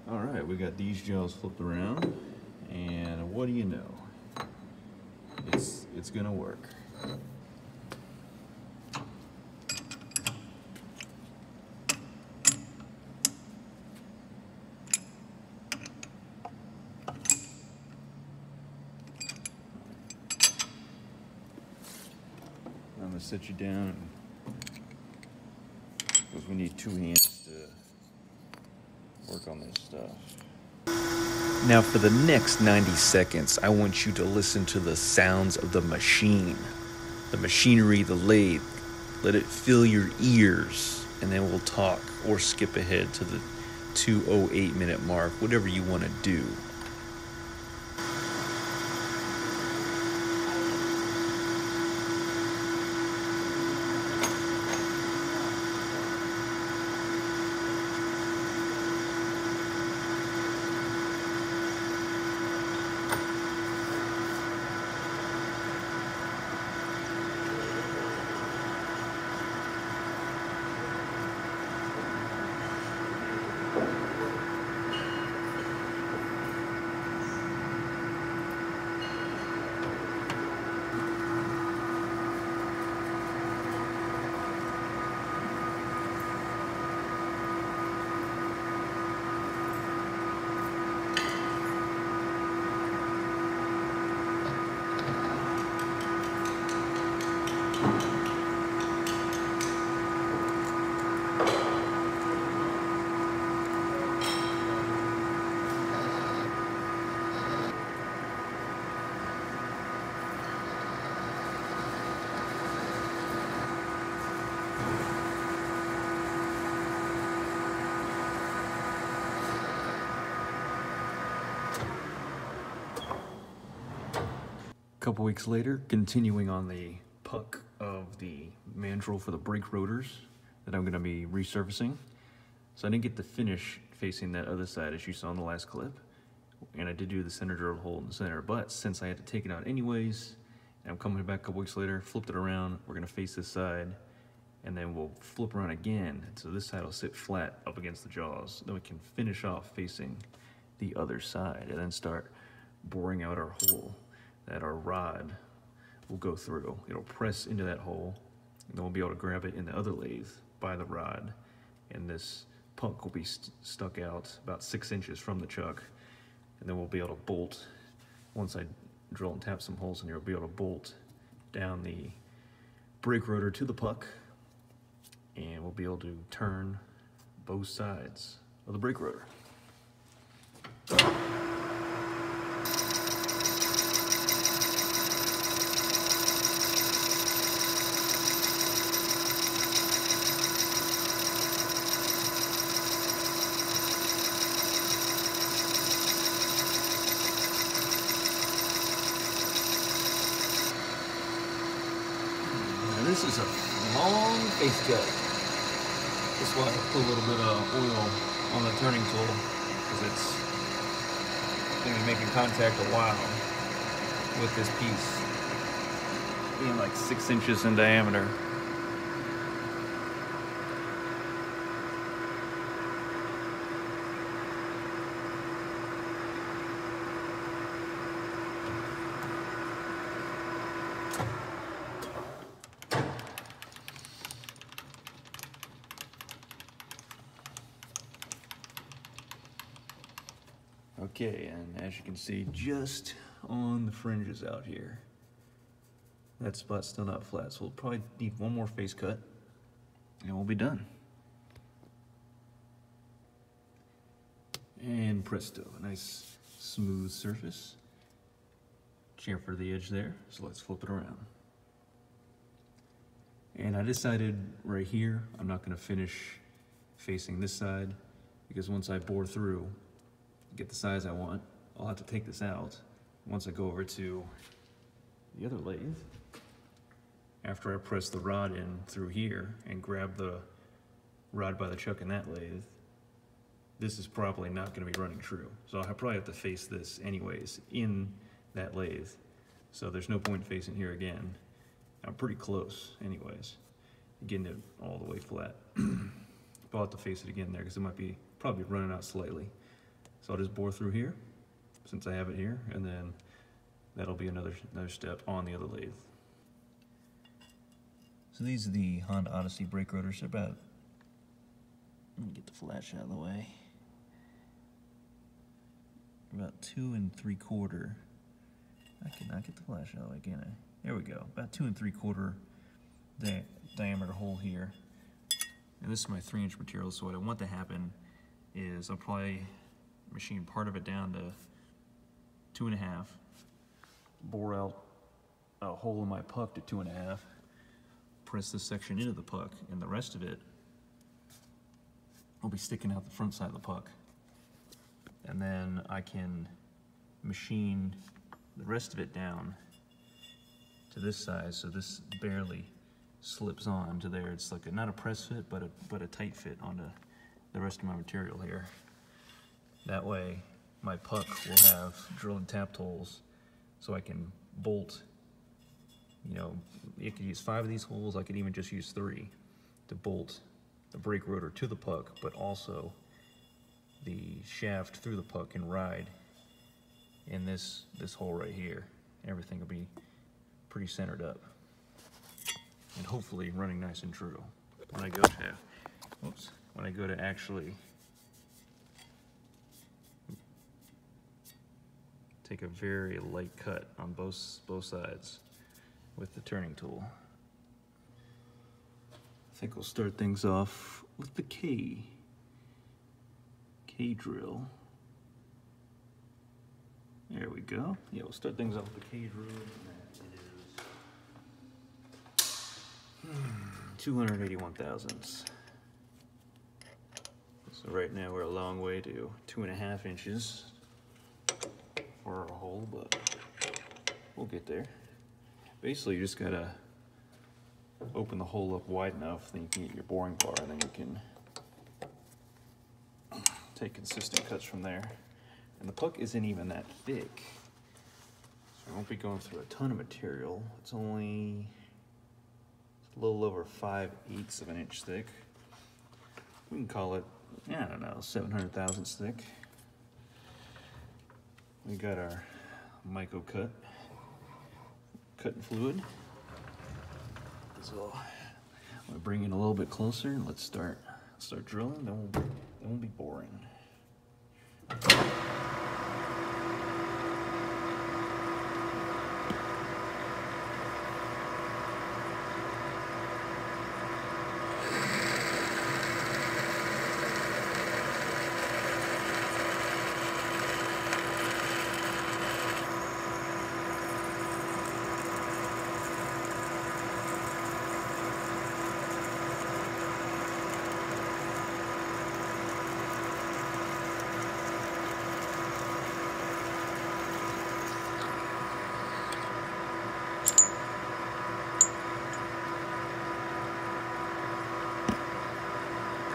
All right, we got these jaws flipped around, and what do you know? It's gonna work. I'm gonna sit you down because we need 2 hands to work on this stuff. Now for the next 90 seconds, I want you to listen to the sounds of the machine. The machinery, the lathe. Let it fill your ears, and then we'll talk or skip ahead to the 2:08-minute mark, whatever you want to do. A couple weeks later, continuing on the puck of the mandrel for the brake rotors that I'm going to be resurfacing. So I didn't get to finish facing that other side as you saw in the last clip, and I did do the center drill hole in the center, but since I had to take it out anyways, and I'm coming back a couple weeks later, flipped it around, we're going to face this side, and then we'll flip around again, so this side will sit flat up against the jaws. Then we can finish off facing the other side and then start boring out our hole that our rod will go through. It'll press into that hole, and then we'll be able to grab it in the other lathe by the rod, and this puck will be stuck out about 6 inches from the chuck, and then we'll be able to bolt. Once I drill and tap some holes in here, we'll be able to bolt down the brake rotor to the puck, and we'll be able to turn both sides of the brake rotor. This is a long face cut. That's why I put a little bit of oil on the turning tool, because it's going to be making contact a while with this piece, being like 6 inches in diameter. Okay, and as you can see, just on the fringes out here, that spot's still not flat, so we'll probably need one more face cut, and we'll be done. And presto, a nice smooth surface. Chamfer the edge there, so let's flip it around. And I decided right here, I'm not gonna finish facing this side, because once I bore through, get the size I want, I'll have to take this out once I go over to the other lathe. After I press the rod in through here and grab the rod by the chuck in that lathe, this is probably not going to be running true. So I'll probably have to face this anyways in that lathe. So there's no point facing here again. I'm pretty close anyways, getting it all the way flat. But I'll have to face it again there because it might be probably running out slightly. So I'll just bore through here, since I have it here, and then that'll be another step on the other lathe. So these are the Honda Odyssey brake rotors. They're about, let me get the flash out of the way, about 2 3/4. I cannot get the flash out of the way, can I? There we go, about 2 3/4 diameter hole here. And this is my 3-inch material, so what I want to happen is I'll probably machine part of it down to 2.5, bore out a hole in my puck to 2.5, press this section into the puck, and the rest of it will be sticking out the front side of the puck. And then I can machine the rest of it down to this size, so this barely slips on to there. It's like not a press fit, but a tight fit onto the rest of my material here. That way my puck will have drill and tapped holes, so I can bolt, you know, you could use 5 of these holes, I could even just use 3 to bolt the brake rotor to the puck, but also the shaft through the puck and ride in this hole right here. Everything will be pretty centered up and hopefully running nice and true. When I go to actually take a very light cut on both sides with the turning tool. I think we'll start things off with the K drill. There we go. Yeah, we'll start things off with the K drill. And that is 281 thousandths. So right now we're a long way to 2.5 inches for our hole, but we'll get there. Basically, you just gotta open the hole up wide enough, then you can get your boring bar, and then you can take consistent cuts from there. And the puck isn't even that thick, so I won't be going through a ton of material. It's only a little over 5/8 of an inch thick. We can call it, I don't know, 700 thousandths thick. We got our micro cutting fluid. So I'm gonna bring it a little bit closer and let's start drilling. Then we'll be boring.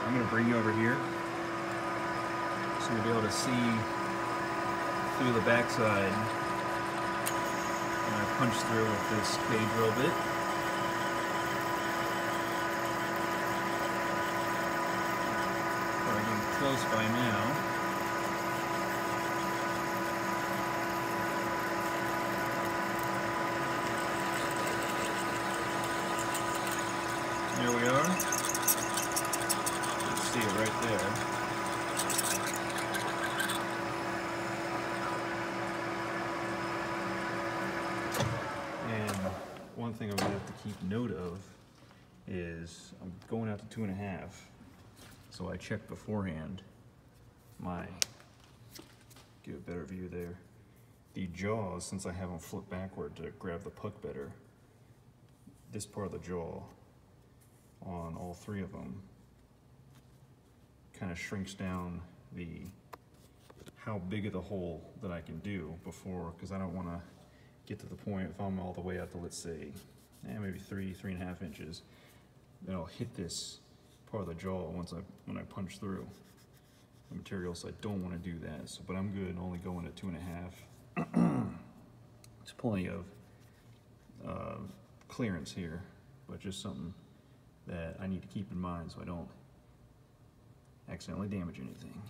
I'm going to bring you over here so you'll be able to see through the backside when I punch through with this K drill bit. We're getting close by now. There we are. See it right there. And one thing I'm gonna have to keep note of is I'm going out to 2.5, so I checked beforehand get a better view there. The jaws, since I have them flipped backward to grab the puck better, this part of the jaw on all 3 of them kind of shrinks down how big of the hole that I can do before, because I don't want to get to the point if I'm all the way out to, let's say, maybe 3.5 inches, then I'll hit this part of the jaw when I punch through the material, so I don't want to do that. So, but I'm good only going at 2.5. There's plenty of clearance here, but just something that I need to keep in mind so I don't accidentally damage anything.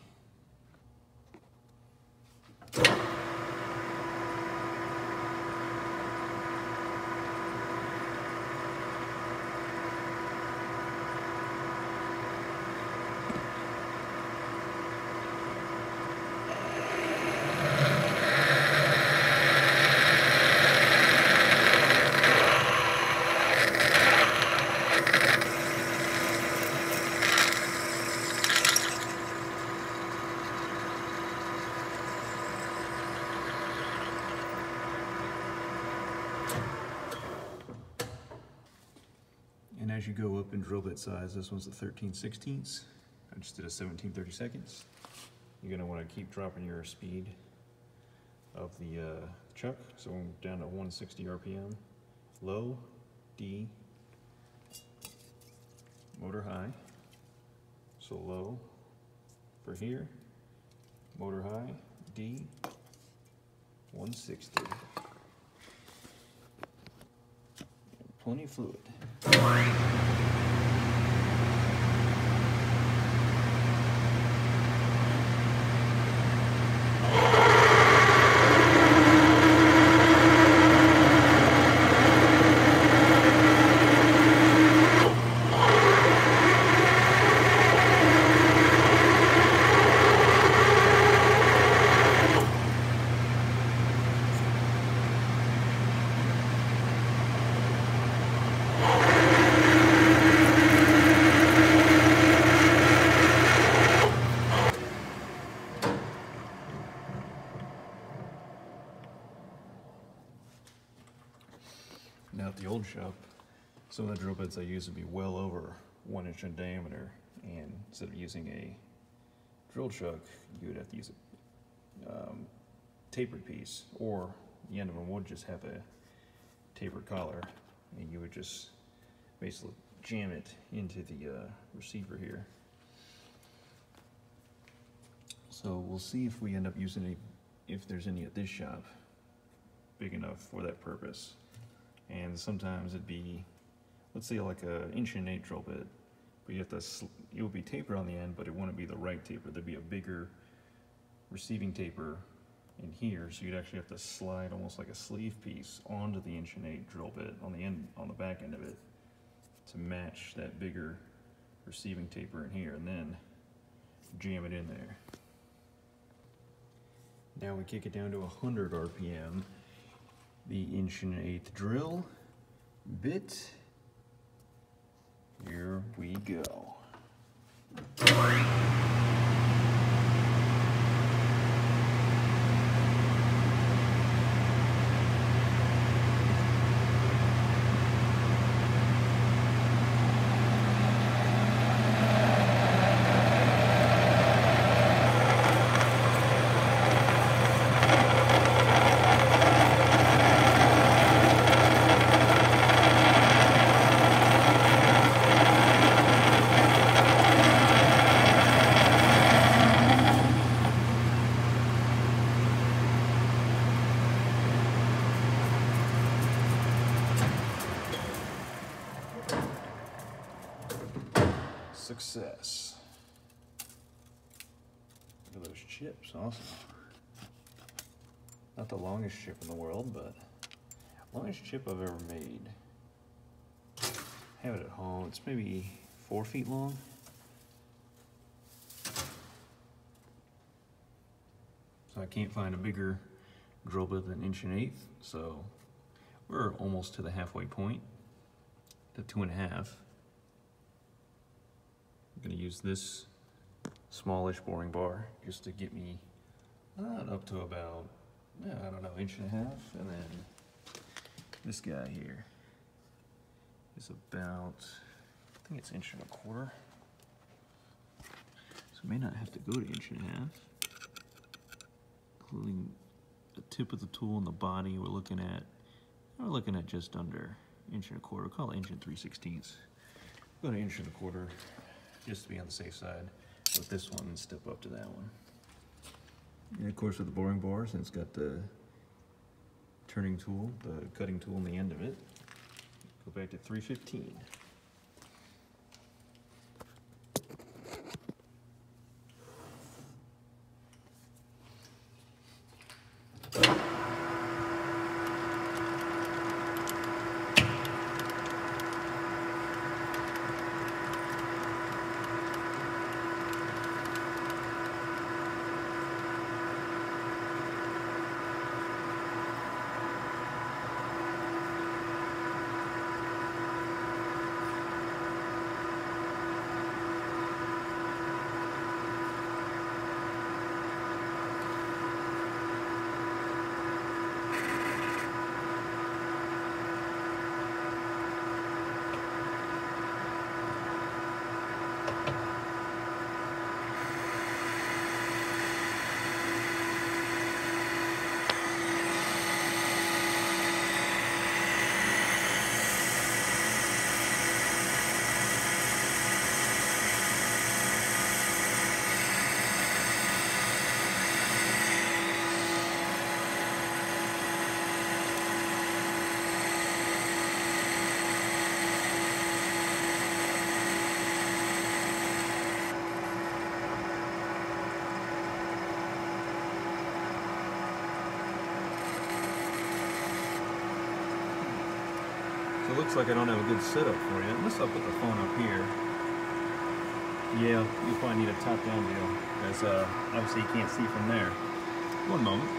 as you go up in drill bit size, this one's a 13/16. I just did a 17/32. You're gonna want to keep dropping your speed of the chuck. So I'm down to 160 RPM. Low, D, motor high. So low for here, motor high, D, 160. Plenty of fluid. Now at the old shop, some of the drill bits I use would be well over 1 inch in diameter, and instead of using a drill chuck, you would have to use a tapered piece, or the end of them would just have a tapered collar, and you would just basically jam it into the receiver here. So we'll see if we end up using any, if there's any at this shop big enough for that purpose. And sometimes it'd be, let's say like a 1.8" drill bit, but you have to, it would be tapered on the end, but it wouldn't be the right taper. There'd be a bigger receiving taper in here, so you'd actually have to slide almost like a sleeve piece onto the 1.8" drill bit on the end, on the back end of it, to match that bigger receiving taper in here, and then jam it in there. Now we kick it down to 100 RPM. The 1.8" drill bit. Here we go. Success. Look at those chips, awesome. Not the longest chip in the world, but longest chip I've ever made. I have it at home, it's maybe 4 feet long. So I can't find a bigger drill bit than 1.8", so we're almost to the halfway point, to 2.5. I'm gonna use this smallish boring bar just to get me up to about, I don't know, 1.5 inches, and then this guy here is about, I think it's 1.25 inches. So I may not have to go to 1.5 inches, including the tip of the tool and the body. We're looking at just under 1.25 inches. Call it 1 3/16. Go to 1.25 inches. Just to be on the safe side with this one and step up to that one. And of course with the boring bar, since it's got the turning tool, the cutting tool on the end of it, go back to 315. looks like I don't have a good setup for you. Unless I'll put the phone up here. Yeah, you'll probably need a top-down view, because obviously you can't see from there. One moment.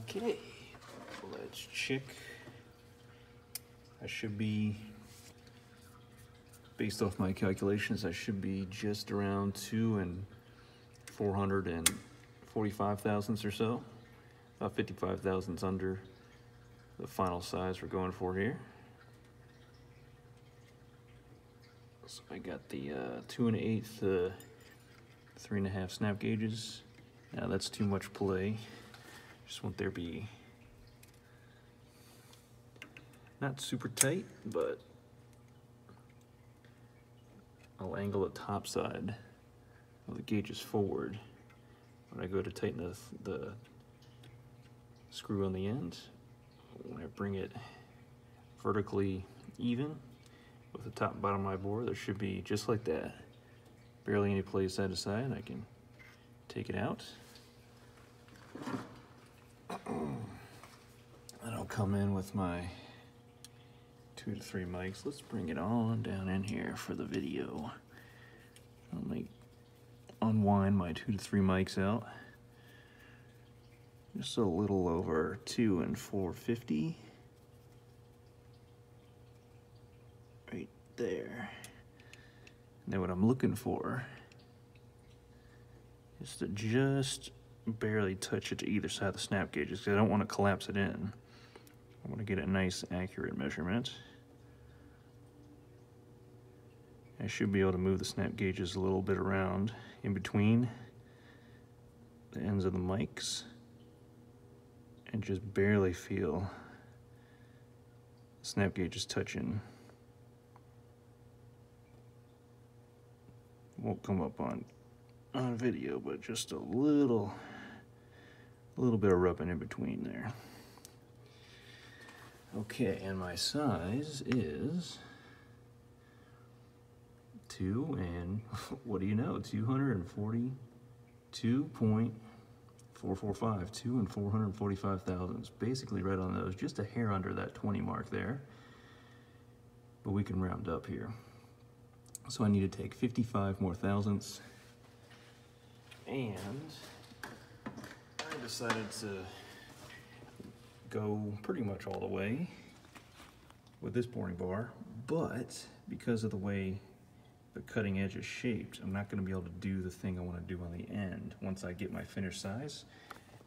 Okay, let's check. I should be, based off my calculations, I should be just around 2 445 thousandths or so. About 55 thousandths under the final size we're going for here. So I got the 2 1/8, 3 1/2 snap gauges. Now that's too much play. Just want there to be not super tight, but I'll angle the top side of the gauges forward when I go to tighten the screw on the end. When I bring it vertically even with the top and bottom of my bore, there should be just like that. Barely any play side to side. I can take it out. And I'll come in with my 2 to 3 mics. Let's bring it on down in here for the video. I'll unwind my 2 to 3 mics out. Just a little over 2 450. Right there. Now what I'm looking for is to just barely touch it to either side of the snap gauges, because I don't want to collapse it in. I want to get a nice accurate measurement. I should be able to move the snap gauges a little bit around in between the ends of the mics and just barely feel the snap gauges touching. Won't come up on video, but just a little bit of rubbing in between there. Okay, and my size is 2 and what do you know, 242.445, 2 445 thousandths, basically right on those, just a hair under that 20 mark there, but we can round up here. So I need to take 55 more thousandths, and I decided to go pretty much all the way with this boring bar, but because of the way the cutting edge is shaped, I'm not going to be able to do the thing I want to do on the end once I get my finished size.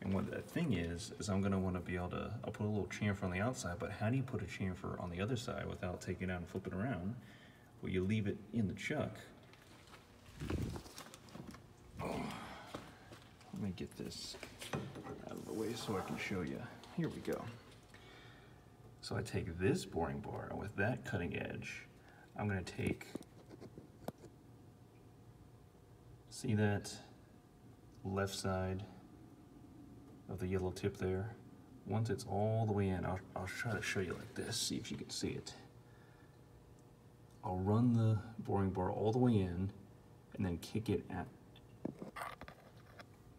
And what that thing is I'm going to want to be able to, I'll put a little chamfer on the outside, but how do you put a chamfer on the other side without taking it out and flipping around? Well, you leave it in the chuck. Let me get this out of the way so I can show you. Here we go. So I take this boring bar, and with that cutting edge, I'm going to take, see that left side of the yellow tip there? Once it's all the way in, I'll try to show you like this, see if you can see it. I'll run the boring bar all the way in and then kick it at,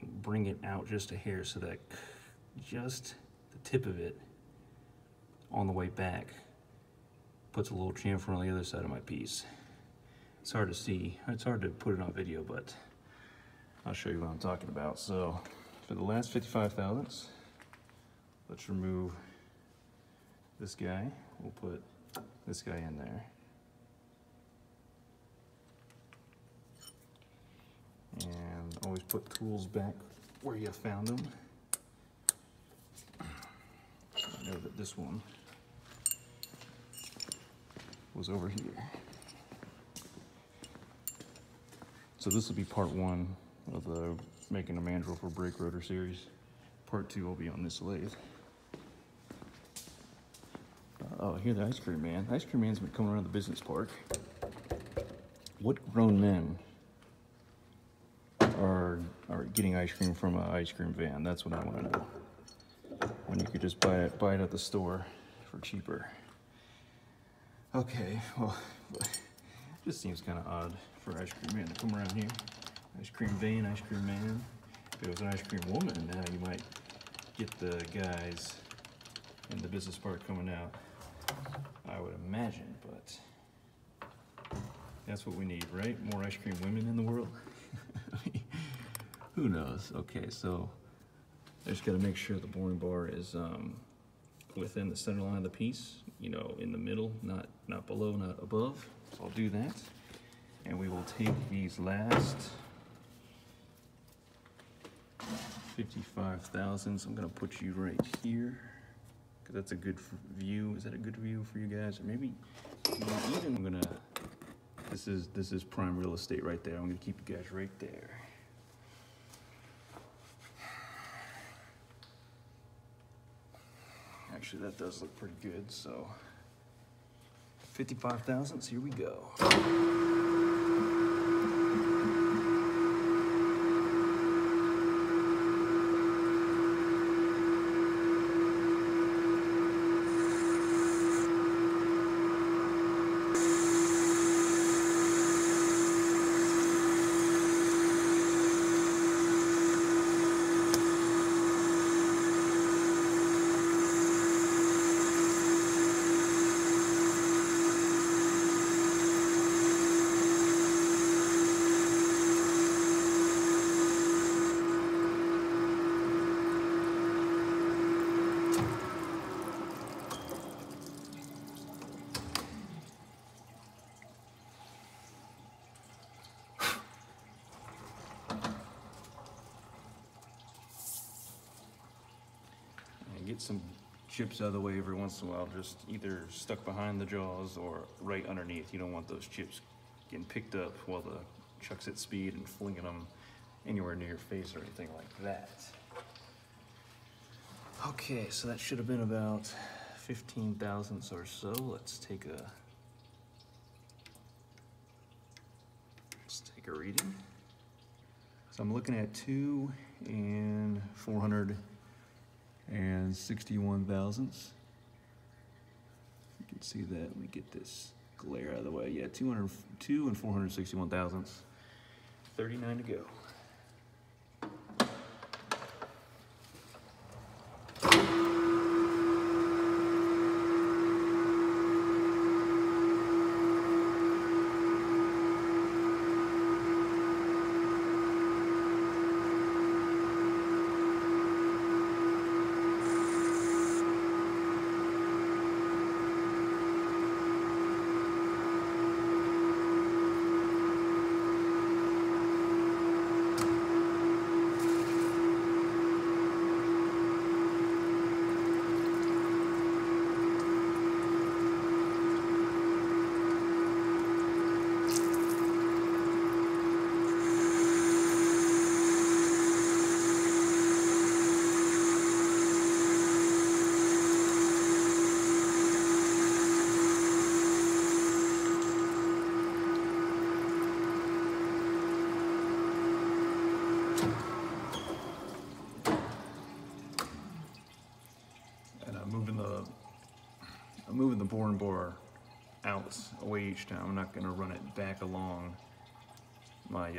bring it out just a hair so that just the tip of it on the way back puts a little chamfer on the other side of my piece. It's hard to see. It's hard to put it on video, but I'll show you what I'm talking about. So for the last 55 thousandths, let's remove this guy. We'll put this guy in there. And always put tools back where you found them. I know that this one was over here. So this will be part one of the making a mandrel for brake rotor series. Part two will be on this lathe. Oh, here the ice cream man. The ice cream man's been coming around the business park. What grown men are getting ice cream from an ice cream van? That's what I want to know. When you could just buy it at the store for cheaper. Okay, well, it just seems kind of odd for ice cream man to come around here. Ice cream van, ice cream man. If it was an ice cream woman, now you might get the guys in the business park coming out, I would imagine, but that's what we need, right? More ice cream women in the world? Who knows? Okay, so I just gotta make sure the boring bar is within the center line of the piece, you know, in the middle, not below, not above. So I'll do that. And we will take these last 55 thousandths. I'm gonna put you right here, because that's a good view. Is that a good view for you guys? Or maybe even I'm gonna, this is prime real estate right there. I'm gonna keep you guys right there. Actually, that does look pretty good, so 55 thousandths, here we go. Get some chips out of the way every once in a while, just either stuck behind the jaws or right underneath. You don't want those chips getting picked up while the truck's at speed and flinging them anywhere near your face or anything like that. Okay, so that should have been about 15 thousandths or so. Let's take a reading. So I'm looking at 2 and 461 thousandths. You can see that. Let me get this glare out of the way. Yeah, 2 and 461 thousandths. 39 to go. I'm moving the boring bar out away each time. I'm not going to run it back along my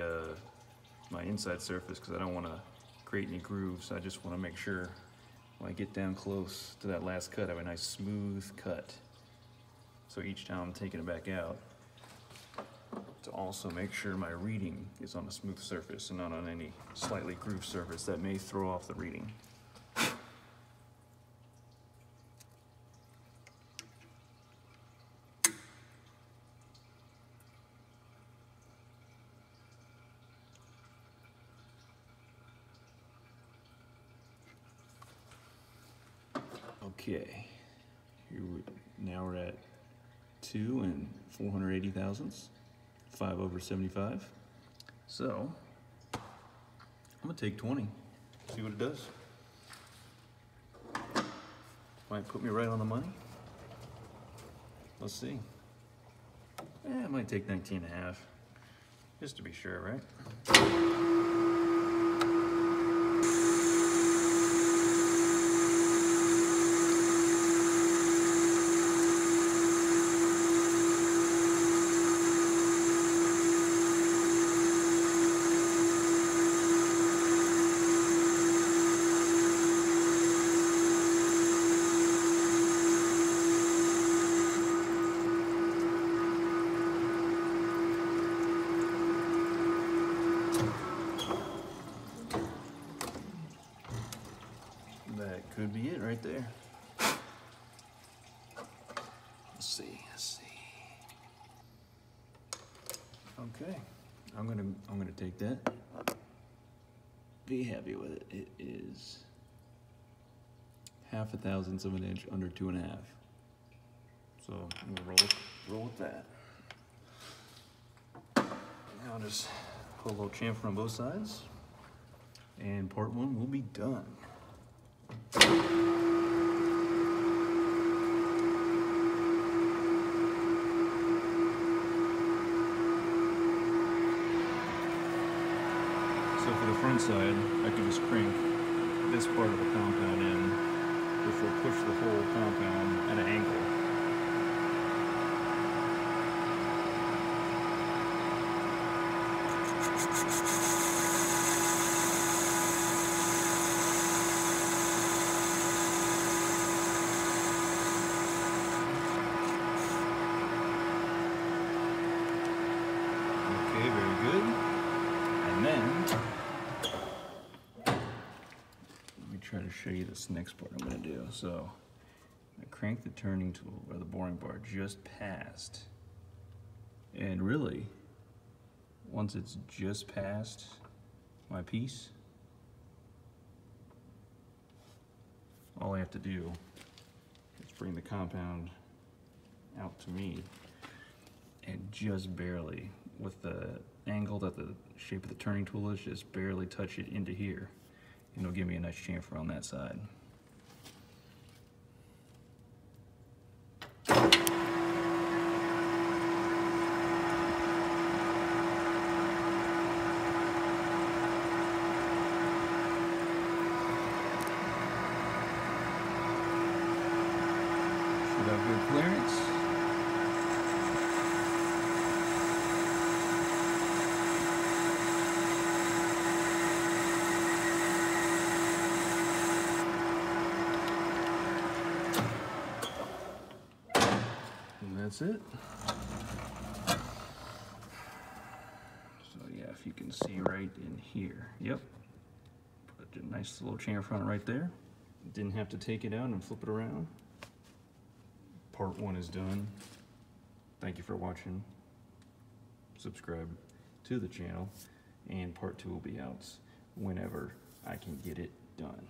my inside surface because I don't want to create any grooves. I just want to make sure when I get down close to that last cut, I have a nice smooth cut. So each time I'm taking it back out, to also make sure my reading is on a smooth surface and not on any slightly grooved surface that may throw off the reading. Okay, now we're at 2 and 480 thousandths, 5/75. So I'm gonna take 20, see what it does. Might put me right on the money. Let's see. It might take 19.5, just to be sure, right? That could be it right there. Let's see. Okay, I'm gonna take that. Be happy with it. It is 0.5 thousandths of an inch under 2.5. So I'm gonna roll with that. Now just put a little chamfer on both sides, and part 1 will be done. So for the front side, I can just crank this part of the compound in, which will push the whole compound at an angle. Okay, very good. And then try to show you this next part I'm going to do. So I crank the turning tool or the boring bar just past, and really once it's just past my piece, all I have to do is bring the compound out to me and just barely, with the angle that the shape of the turning tool is, just barely touch it into here. And it'll give me a nice chamfer on that side. Should have good clearance. That's it. So yeah, if you can see right in here, yep. Put a nice little chamfer on it right there. Didn't have to take it out and flip it around. Part 1 is done. Thank you for watching. Subscribe to the channel, and part 2 will be out whenever I can get it done.